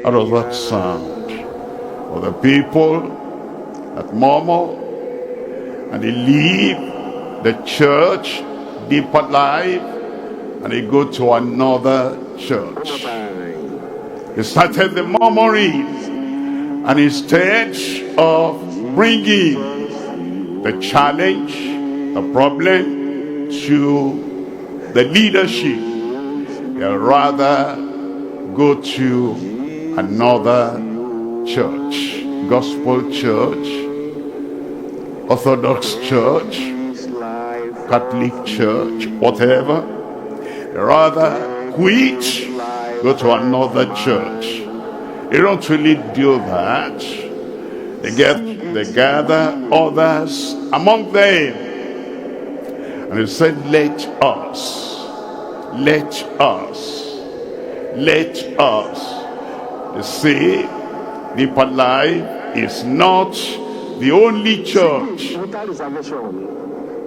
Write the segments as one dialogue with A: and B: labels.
A: How does that sound? For the people that murmur and they leave the church, deeper life, and they go to another church. They started the murmuring, and instead of bringing the challenge, the problem to the leadership, they'll rather go to another church, gospel church, Orthodox church, Catholic church, whatever. They rather quit, go to another church. They don't really do that. They gather others among them, and they said, let us. They say deeper life is not the only church.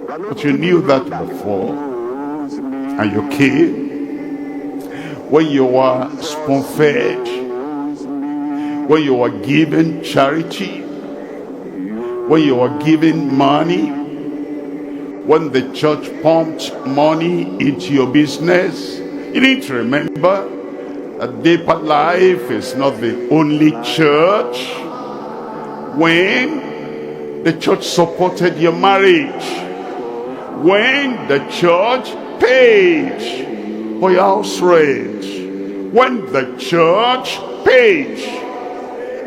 A: But you knew that before, and you came. When you were spoon-fed, when you were given charity, when you were given money, when the church pumped money into your business, you need to remember that deeper life is not the only church. When the church supported your marriage, when the church paid for your house rent, when the church paid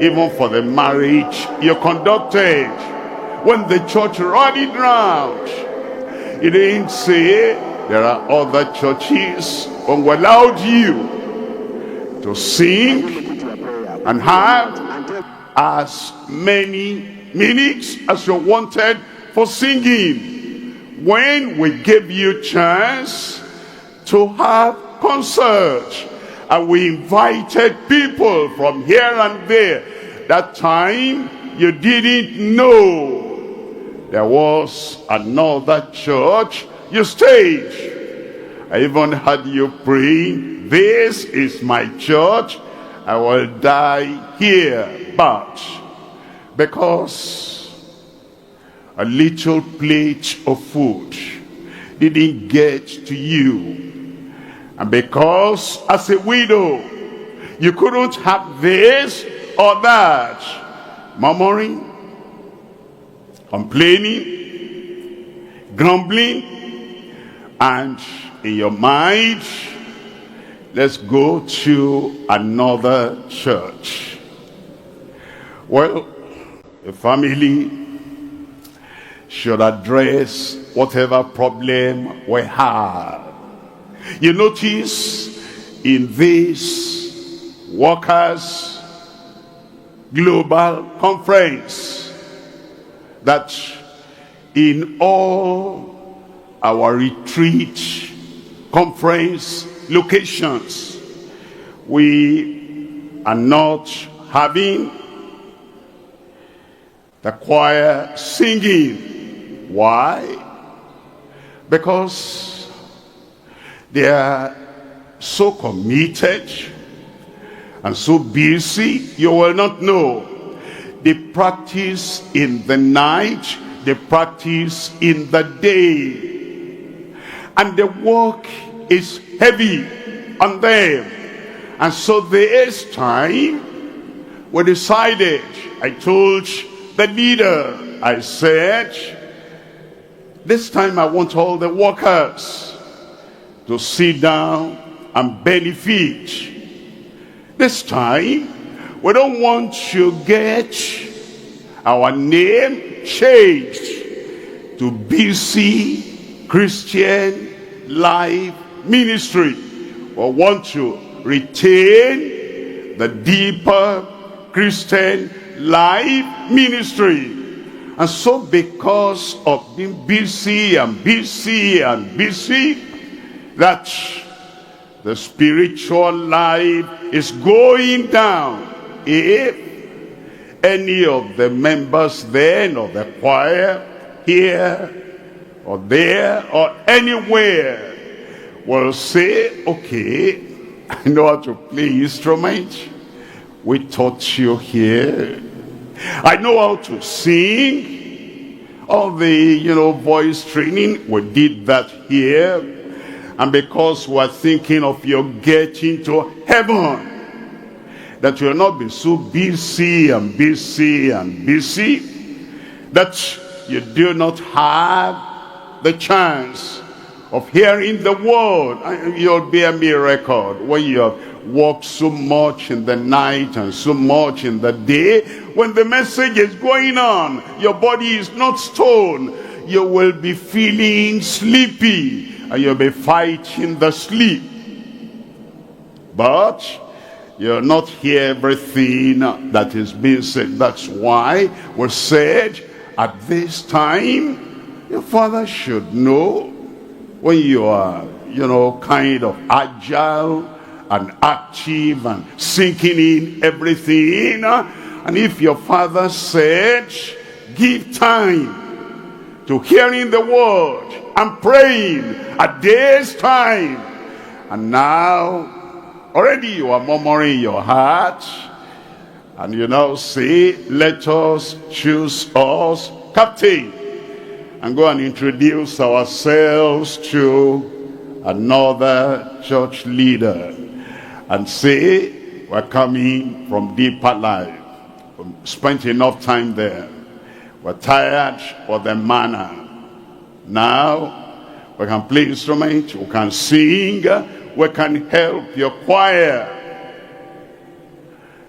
A: even for the marriage you conducted, when the church ran it round, you didn't say there are other churches when we allowed you to sing and have as many minutes as you wanted for singing. When we gave you chance to have concerts, and we invited people from here and there, that time you didn't know there was another church. You stayed. I even had you praying, this is my church, I will die here. But because a little plate of food didn't get to you, and because as a widow you couldn't have this or that, murmuring, complaining, grumbling, and in your mind, let's go to another church. Well, the family should address whatever problem we have. You notice in this workers' global conference that in all our retreat conference locations, we are not having the choir singing. Why? Because they are so committed and so busy, you will not know. They practice in the night, they practice in the day, and the work is heavy on them. And so there is time. We decided, I told the leader, I said, this time I want all the workers to sit down and benefit. This time, we don't want to get our name changed to BC Christian Life Ministry. We want to retain the deeper Christian Life Ministry. And so because of being busy and busy and busy, that the spiritual life is going down. If any of the members then of the choir here or there or anywhere will say, okay, I know how to play instrument, We taught you here. I know how to sing. All the, voice training, we did that here. And because we're thinking of your getting to heaven, that you'll not be so busy and busy and busy, that you do not have the chance of hearing the word. You'll bear me record when you have walked so much in the night and so much in the day. When the message is going on, your body is not stoned. You will be feeling sleepy and you'll be fighting the sleep. But you'll not hear everything that is being said. That's why we said at this time, your father should know when you are, kind of agile and active and sinking in everything. And if your father said, give time to hearing the word and praying at this time, and now already you are murmuring in your heart, and you now say, let us choose us captain, and go and introduce ourselves to another church leader, and say, we're coming from deeper life. We spent enough time there. We're tired of the manna. Now, we can play instruments, we can sing, we can help your choir.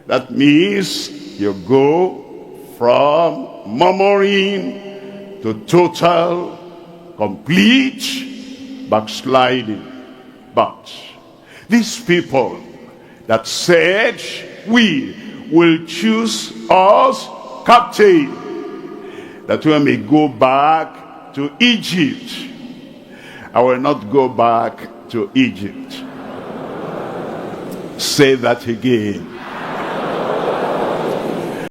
A: That means you go from murmuring to total, complete backsliding. But these people that said, we will choose us captain, that we may go back to Egypt. I will not go back to Egypt. Say that again.